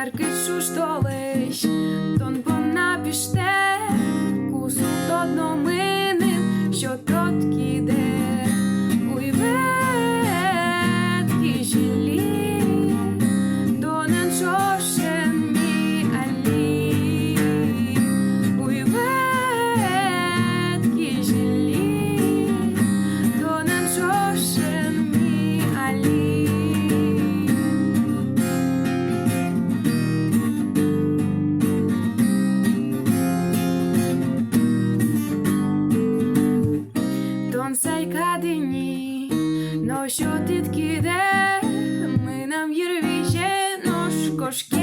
Markyciu штолич, тон понапіште, кусу одноминим, що тротки де, уйветки жилі, донен шошен мі алі, уйветки жилі, донен шошен мі алі. Кадині, но що ти ткіде, ми нам вірвіще нож кошки.